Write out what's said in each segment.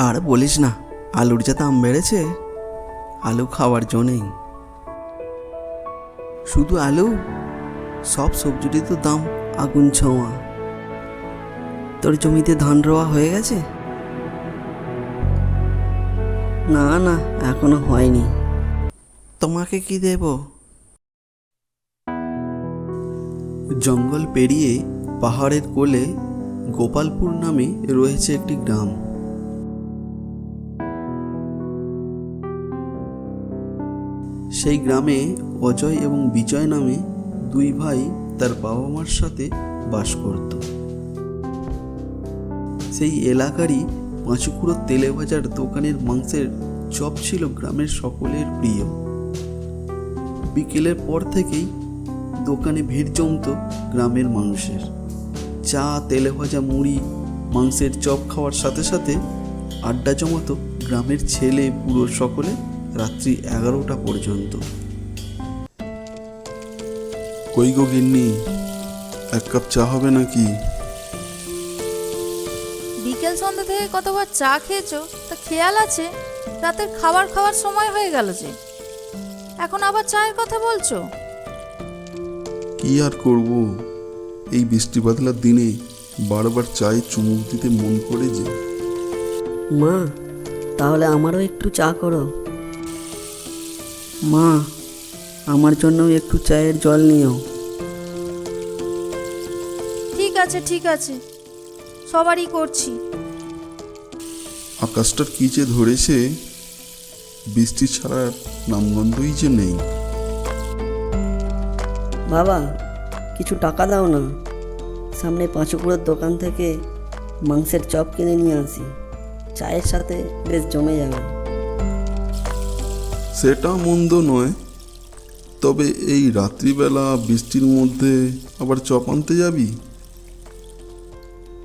আর বলিস না, আলুর যা দাম বেড়েছে, আলু খাওয়ার জো নেই। শুধু আলু, সব সবজিরই তো দাম আগুন ছোঁয়া। তোর জমিতে ধান রোয়া হয়ে গেছে? না না, এখনো হয়নি। তোমাকে কি দেব? জঙ্গল পেরিয়ে পাহাড়ের কোলে গোপালপুর নামে রয়েছে একটি গ্রাম। সেই গ্রামে অজয় এবং বিজয় নামে দুই ভাই তার বাবা মার সাথে বাস করত। সেই এলাকারই পাঁচুকুড়ো তেলে ভাজার দোকানের মাংসের চপ ছিল গ্রামের সকলের প্রিয়। বিকেলের পর থেকেই দোকানে ভিড় জমত গ্রামের মানুষের। চা, তেলে ভাজা, মুড়ি, মাংসের চপ খাওয়ার সাথে সাথে আড্ডা জমাতো গ্রামের ছেলে বুড়ো সকলে রাত্রি 11টা পর্যন্ত। কই গো গিন্নি, এক কাপ চা হবে নাকি? বিকেল সন্ধ্যা থেকে কতবার চা খেয়েছো তা খেয়াল আছে? রাতের খাওয়ার সময় হয়ে গেল যে, এখন আবার চায়ের কথা বলছো? কি আর করব, এই বৃষ্টি বাদলার দিনে বারবার চায়ে চুমুক দিতে মন করে যে। মা, তাহলে আমারও একটু চা করো। মা, আমার জন্যও একটু চায়ের জল নিও। ঠিক আছে, সবারই করছি। আকাশটার কি যে ধরেছে, বৃষ্টি ছাড়ার নামগন্ধই যে নেই। বাবা, কিছু টাকা দাও না, সামনে পাঁচুকুড়োর দোকান থেকে মাংসের চপ কিনে নিয়ে আসি, চায়ের সাথে বেশ জমে যাবে। সেটা মন্দ নয়, তবে এই রাত্রিবেলা বৃষ্টির মধ্যে আবার চপ আনতে যাবি?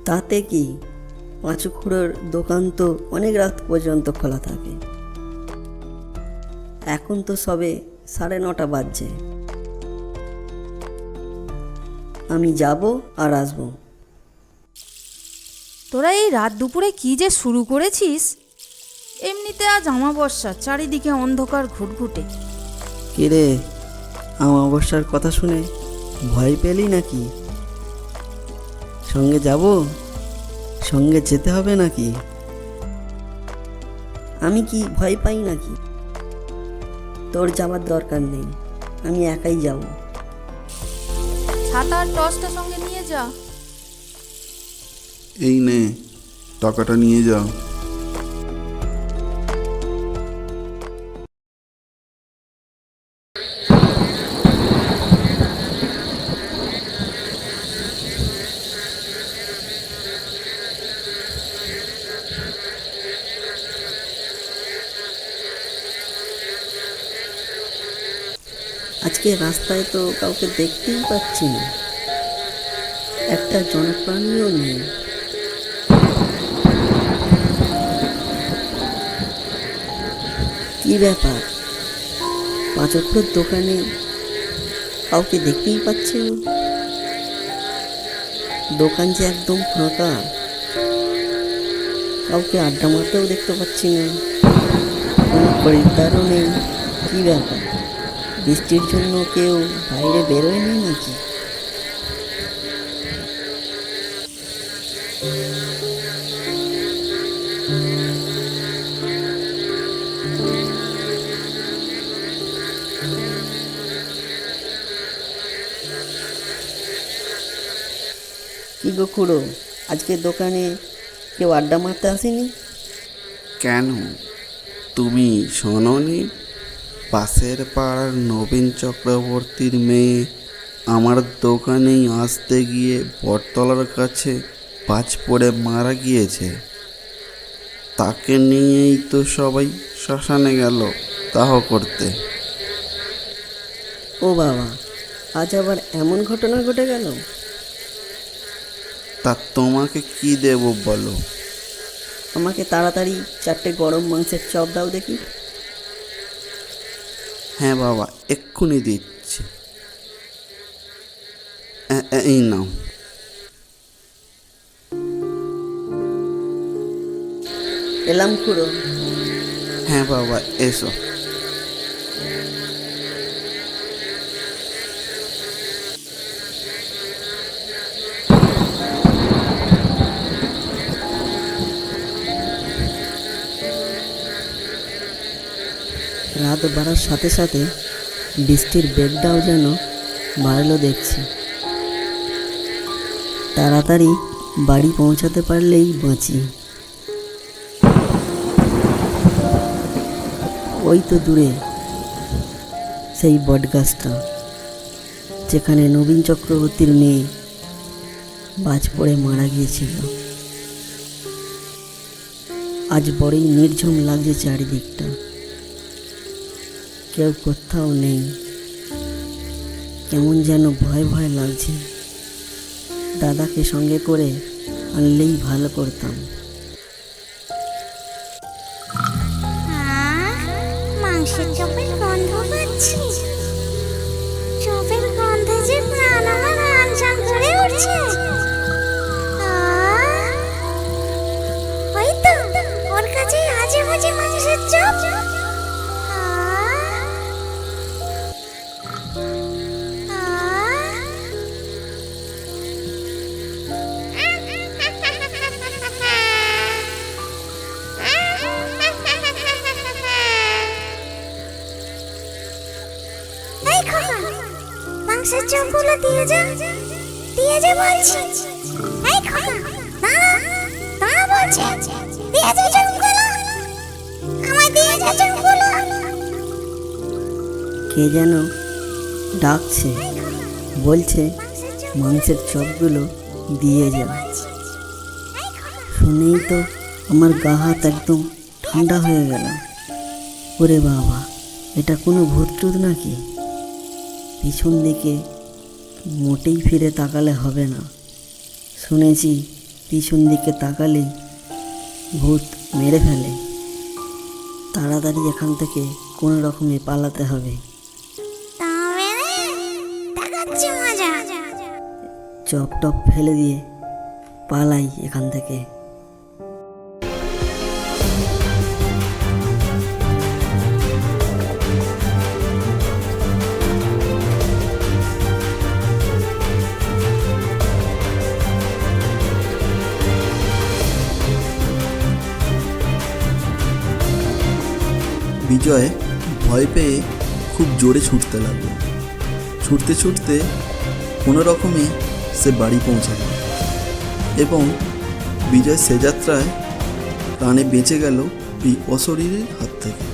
তাতে কি, পাঁচুকুড়োর দোকান তো অনেক রাত পর্যন্ত খোলা থাকে। এখন তো সবে 9:30 বাজছে। আমি যাব আর আসবো। তোরা এই রাত দুপুরে কি যে শুরু করেছিস? এমনিতে আজ অমাবস্যা, চারিদিকে অন্ধকার ঘুটঘুটে। কিরে, অমাবস্যার কথা শুনে ভয় পেলি নাকি? সঙ্গে যাব? সঙ্গে যেতে হবে নাকি? আমি কি ভয় পাই নাকি? তোর যাওয়ার দরকার নেই, আমি একাই যাব। ছাতা আর টর্চটা সঙ্গে নিয়ে যা। এই নে, টাকাটা নিয়ে যা। আজকে রাস্তায় তো কাউকে দেখতেই পাচ্ছি না, একটা জনপ্রাণীও নেই। কি ব্যাপার, পাঁচকুড়োর দোকানে কাউকে দেখতেই পাচ্ছি না, দোকান যে একদম ফাঁকা, কাউকে আড্ডা মারতেও দেখতে পাচ্ছি না, কোনো খরিদ্দারও নেই। কি ব্যাপার, বৃষ্টির জন্য কেউ বাইরে বেরোয়নি নাকি? কি গো খুড়ো, আজকে দোকানে কেউ আড্ডা মারতে আসেনি? কেন, তুমি শোনোনি? পাশের পাড়ার নবীন চক্রবর্তীর মেয়ে আমার দোকানেই আসতে গিয়ে বটতলার কাছে পাঁচ পড়ে মারা গিয়েছে। তাকে নিয়েই তো সবাই শ্মশানে গেল দাহ করতে। ও বাবা, আজ আবার এমন ঘটনা ঘটে গেল? তা তোমাকে কি দেব বলো? আমাকে তাড়াতাড়ি 4টে গরম মাংসের চপ দাও দেখি। হ্যাঁ বাবা, এক্ষুনি দিচ্ছি। এই নাও। এলাম খুড়ো। হ্যাঁ বাবা, এসো। রাত বাড়ার সাথে সাথে বৃষ্টির বেগটাও যেন বাড়লো দেখছি। তাড়াতাড়ি বাড়ি পৌঁছাতে পারলেই বাঁচি। ওই তো দূরে সেই বটগাছটা, যেখানে নবীন চক্রবর্তীর মেয়ে বাজ পড়ে মারা গিয়েছিল। আজ বড়ই নির্ঝুম লাগছে চারিদিকটা, কেউ কোথাও নেই। কেমন যেন ভয় ভয় লাগছে। দাদাকে সঙ্গে করে আনলেই ভালো করতাম। মাংসের চপের গন্ধ পাচ্ছি। চপের গন্ধে যে প্রাণ আমার আনচান করে উঠছে। ওই তো ওর কাছে আজে বাজে মাংসের চপ। মাংসের চপগুলো দিয়ে যা বলছি। এই খোকা, দাঁড়া বলছি, দিয়ে যা চপগুলো, আমায় দিয়ে যা চপগুলো। কে যেন ডাকছে, বলছে মাংসের চপগুলো দিয়ে যা। শুনেই তো আমার গা হাত একদম ঠান্ডা হয়ে গেল। ওরে বাবা, এটা কোনো ভূত টুত নাকি? পিছন দিকে মোটেই ফিরে তাকালে হবে না। শুনেছি পিছন দিকে তাকালেই ভূত মেরে ফেলে। তাড়াতাড়ি এখান থেকে কোনো রকমে পালাতে হবে। চপ টপ ফেলে দিয়ে পালাই এখান থেকে। বিজয় ভয় পেয়ে খুব জোরে ছুটতে লাগলো। ছুটতে ছুটতে কোনো রকমে সে বাড়ি পৌঁছাল এবং বিজয় সে যাত্রায় প্রাণে বেঁচে গেল এই অশরীরের হাত থেকে।